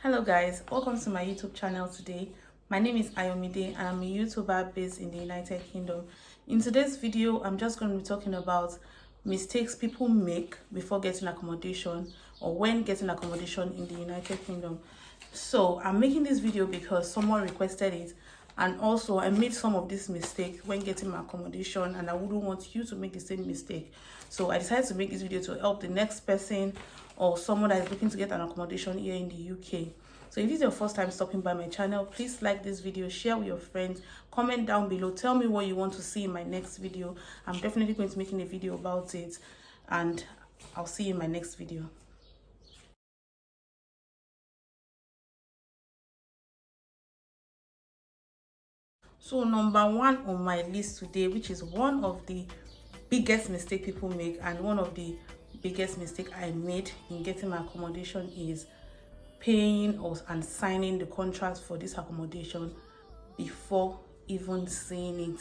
Hello guys, welcome to my YouTube channel today. My name is Ayomide and I'm a YouTuber based in the United Kingdom. In today's video, I'm just going to be talking about mistakes people make before getting accommodation or when getting accommodation in the United Kingdom. So I'm making this video because someone requested it, and also I made some of these mistakes when getting my accommodation and I wouldn't want you to make the same mistake. So I decided to make this video to help the next person or someone that is looking to get an accommodation here in the UK. So if this is your first time stopping by my channel, please like this video, share with your friends, comment down below, tell me what you want to see in my next video. I'm definitely going to be making a video about it, and I'll see you in my next video. So number one on my list today, which is one of the biggest mistake people make and one of the biggest mistake I made in getting my accommodation, is paying and signing the contract for this accommodation before even seeing it.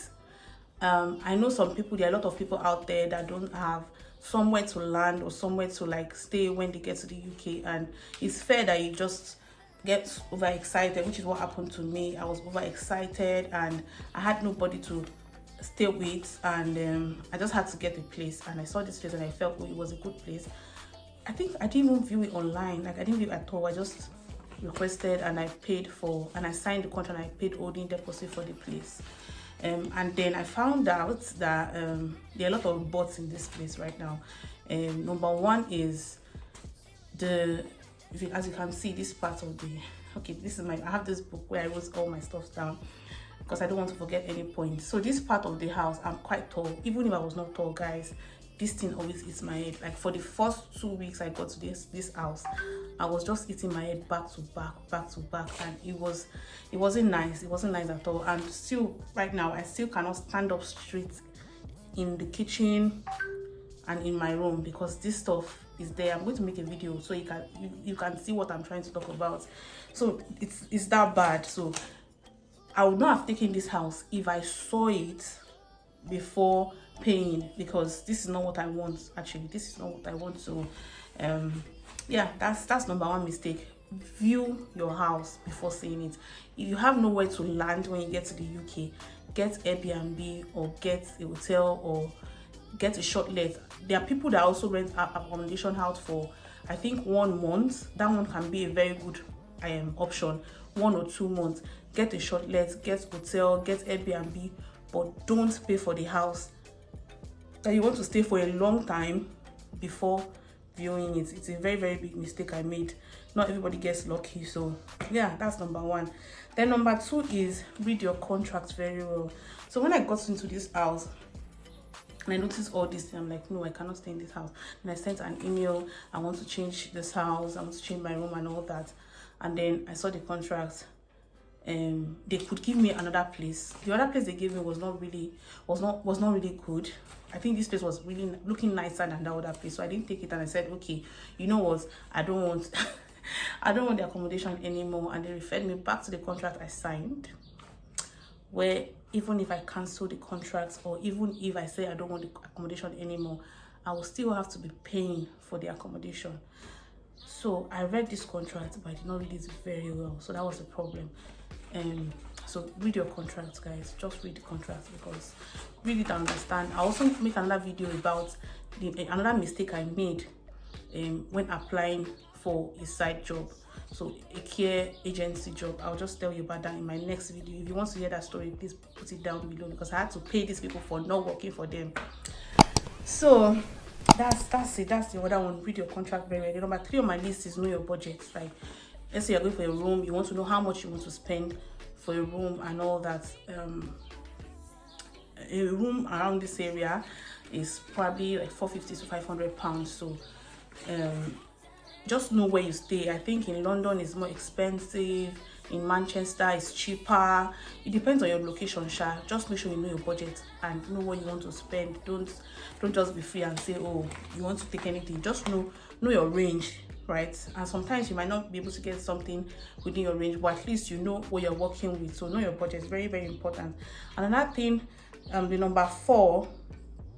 I know there are a lot of people out there that don't have somewhere to land or somewhere to stay when they get to the UK, and it's fair that you just get overexcited, which is what happened to me. I was overexcited and I had nobody to stay with, and I just had to get a place, and I saw this place and I felt it was a good place. I think I didn't even view it online, I didn't view it at all. I just requested and I paid for, and I signed the contract and I paid holding deposit for the place. And then I found out that there are a lot of bots in this place right now. Number one is as you can see, this part of I have this book where I wrote all my stuff down because I don't want to forget any point. So this part of the house, I'm quite tall. Even if I was not tall, guys, this thing always hits my head. Like for the first 2 weeks I got to this house, I was just hitting my head back to back, and it wasn't nice. It wasn't nice at all. And still right now I still cannot stand up straight in the kitchen and in my room because this stuff is there. I'm going to make a video so you can see what I'm trying to talk about. So it's that bad. So I would not have taken this house if I saw it before paying, because this is not what I want. Actually, this is not what I want. So yeah, that's number one mistake. View your house before seeing it. If you have nowhere to land when you get to the UK, get Airbnb or get a hotel or get a short let. There are people that also rent accommodation out for, I think, 1 month. That one can be a very good option. 1 or 2 months. Get a short let, get hotel, get Airbnb, but don't pay for the house that you want to stay for a long time before viewing it. It's a very, very big mistake I made. Not everybody gets lucky. So yeah, that's number one. Then number two is read your contract very well. So when I got into this house and I noticed all this, I'm like, no, I cannot stay in this house. And I sent an email, I want to change this house, I want to change my room and all that. And then I saw the contract. They could give me another place. The other place they gave me was not really good. I think this place was really looking nicer than the other place, so I didn't take it. And I said, okay, you know what, I don't want I don't want the accommodation anymore. And they referred me back to the contract I signed, where even if I cancel the contract or even if I say I don't want the accommodation anymore, I will still have to be paying for the accommodation. So I read this contract, but I did not read it very well. So that was the problem. So read your contracts, guys. Just read the contracts, because read it and understand. I also make another video about another mistake I made when applying for a side job, so a care agency job. I'll just tell you about that in my next video. If you want to hear that story, please put it down below, because I had to pay these people for not working for them. So that's it. That's the other one. Read your contract very well. Number three on my list is know your budget. Like, let's say you're going for a room, you want to know how much you want to spend for a room and all that. A room around this area is probably like £450 to £500. So just know where you stay. I think in London it's more expensive, in Manchester it's cheaper. It depends on your location, sha. Just make sure you know your budget and know what you want to spend. Don't just be free and say, oh, you want to take anything. Just know your range, right? And sometimes you might not be able to get something within your range, but at least you know what you're working with. So know your budget is very, very important. And another thing, the number four,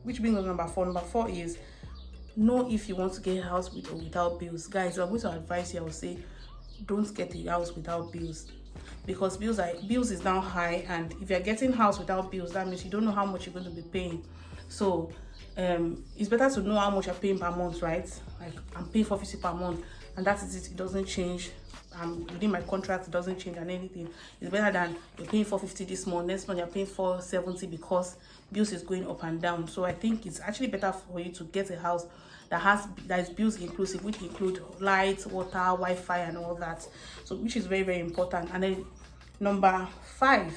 which brings us number four is know if you want to get a house with or without bills. Guys, I'm going to advise you. I will say don't get a house without bills, because bills is now high, and if you're getting house without bills, that means you don't know how much you're going to be paying. So it's better to know how much you're paying per month, right? Like, I'm paying 450 per month, and that is it. It doesn't change. Within my contract, it doesn't change and anything. It's better than you're paying 450 this month, next month you're paying 470, because bills is going up and down. So I think it's actually better for you to get a house that is bills inclusive, which include light, water, Wi-Fi, and all that. So which is very, very important. And then number 5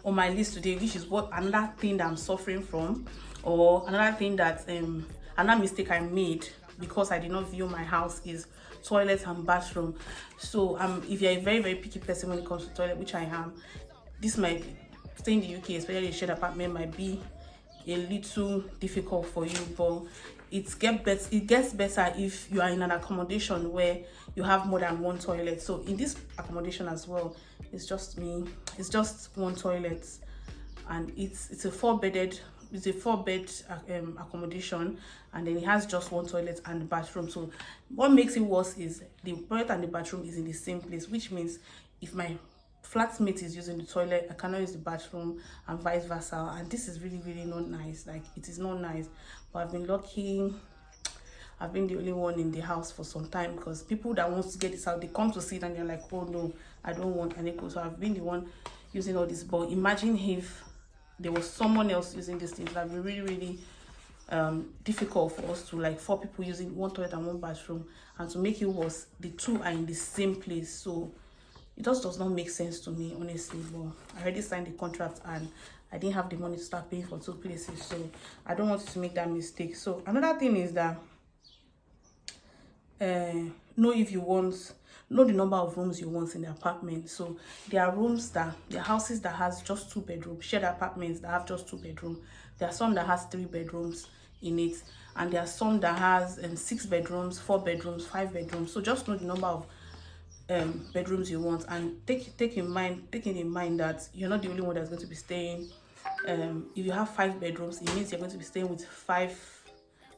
on my list today, which is what another thing that I'm suffering from, or another thing that another mistake I made because I did not view my house, is toilet and bathroom. So if you're a very, very picky person when it comes to toilet, which I am, this might stay in the UK, especially a shared apartment, might be a little difficult for you, but it gets better if you are in an accommodation where you have more than one toilet. So in this accommodation as well, it's just one toilet, and it's a 4-bedded accommodation, and then it has just one toilet and bathroom. So what makes it worse is the toilet and the bathroom is in the same place, which means if my flatmate is using the toilet, I cannot use the bathroom, and vice versa. And this is really, really not nice. Like, it is not nice. But I've been lucky. I've been the only one in the house for some time, because people that wants to get this out, they come to see it and they're like, oh no, I don't want an echo. So I've been the one using all this. But imagine if there was someone else using this thing. It would be really, really difficult for us to, like, 4 people using one toilet and one bathroom. And to make it worse, the 2 are in the same place. So it just does not make sense to me, honestly. But I already signed the contract, and I didn't have the money to start paying for 2 places, so I don't want you to make that mistake. So another thing is that know the number of rooms you want in the apartment. So there are houses that has just 2 bedrooms, shared apartments that have just 2 bedrooms. There are some that has 3 bedrooms in it, and there are some that has 6 bedrooms, 4 bedrooms, 5 bedrooms. So just know the number of bedrooms you want, and taking in mind that you're not the only one that's going to be staying. If you have 5 bedrooms, it means you're going to be staying with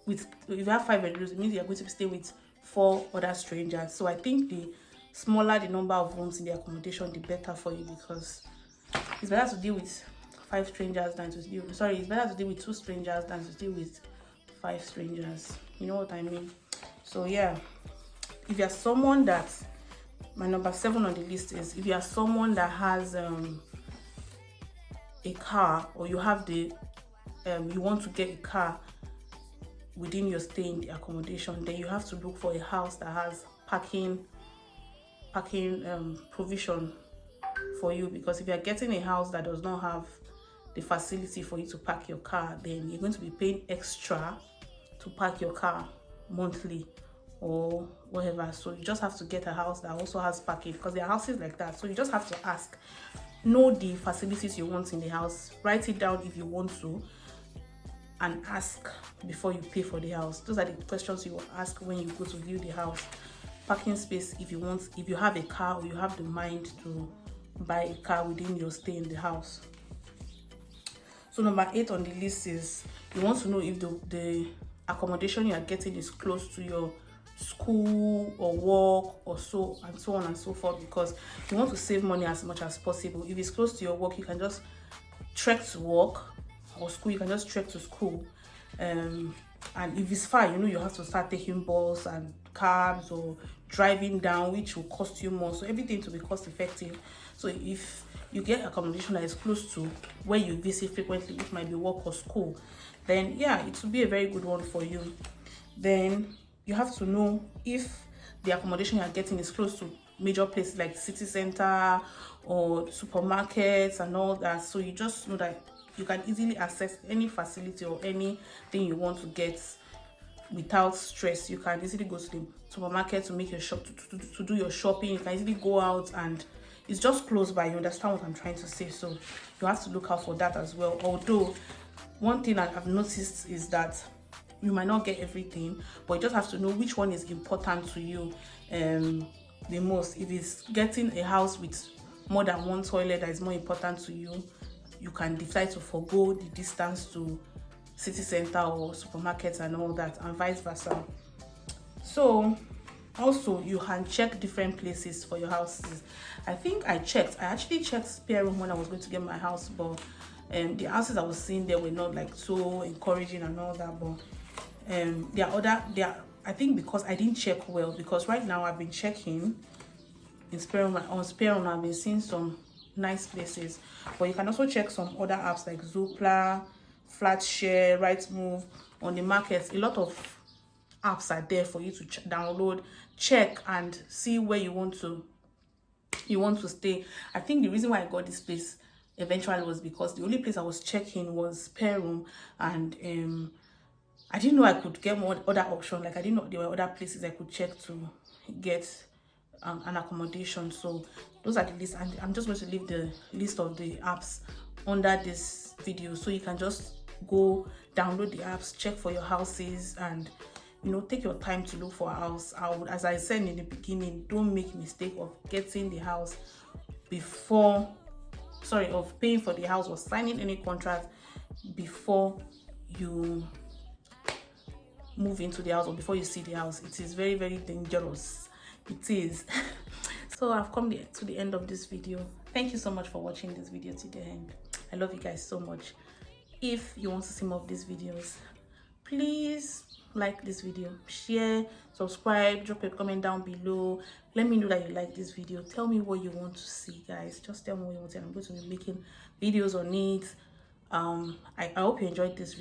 if you have 5 bedrooms, it means you're going to be staying with 4 other strangers. So I think the smaller the number of rooms in the accommodation, the better for you, because it's better to deal with 5 strangers than to deal it's better to deal with 2 strangers than to deal with 5 strangers. You know what I mean? So yeah, if you're someone that, my number 7 on the list is, if you are someone that has a car, or you have you want to get a car within your stay in the accommodation, then you have to look for a house that has parking provision for you. Because if you're getting a house that does not have the facility for you to park your car, then you're going to be paying extra to park your car monthly or whatever. So you just have to get a house that also has parking, because there are houses like that. So you just have to ask, know the facilities you want in the house, write it down if you want to, and ask before you pay for the house. Those are the questions you will ask when you go to view the house. Parking space, if you have a car, or you have the mind to buy a car within your stay in the house. So number 8 on the list is, you want to know if the accommodation you are getting is close to your school or work, or so on and so forth, because you want to save money as much as possible. If it's close to your work, you can just trek to work, or school, you can just trek to school. And if it's far, you have to start taking bus and cabs, or driving down, which will cost you more. So everything to be cost effective. So if you get accommodation that is close to where you visit frequently, which might be work or school, then yeah, it will be a very good one for you. Then you have to know if the accommodation you're getting is close to major places like city center or supermarkets and all that. So you just know that you can easily access any facility or anything you want to get without stress. You can easily go to the supermarket to make your shop to do your shopping. You can easily go out, and it's just close by. You understand what I'm trying to say? So you have to look out for that as well. Although one thing I've noticed is that you might not get everything, but you just have to know which one is important to you the most. If it's getting a house with more than one toilet that is more important to you, you can decide to forgo the distance to city center or supermarkets and all that, and vice versa. So Also, you can check different places for your houses. I actually checked SpareRoom when I was going to get my house, but the houses I was seeing there were not like so encouraging and all that. But I think because I didn't check well, because right now I've been checking in SpareRoom. I've been seeing some nice places, but you can also check some other apps like Zoopla, Flatshare, Rightmove. On the market, a lot of apps are there for you to download, check, and see where you want to stay. I think the reason why I got this place eventually was because the only place I was checking was SpareRoom, and I didn't know I could get more other options. Like, I didn't know there were other places I could check to get an accommodation. So those are the list, and I'm just going to leave the list of the apps under this video, so you can just go download the apps, check for your houses, and take your time to look for a house. As I said in the beginning, don't make mistake of getting the house of paying for the house or signing any contract before you move into the house or before you see the house. It is very, very dangerous. It is. So I've come to the end of this video. Thank you so much for watching this video to the end. I love you guys so much. If you want to see more of these videos, please like this video, share, subscribe, drop a comment down below. Let me know that you like this video. Tell me what you want to see, guys. Just tell me what you want to see. I'm going to be making videos on it. I hope you enjoyed this video.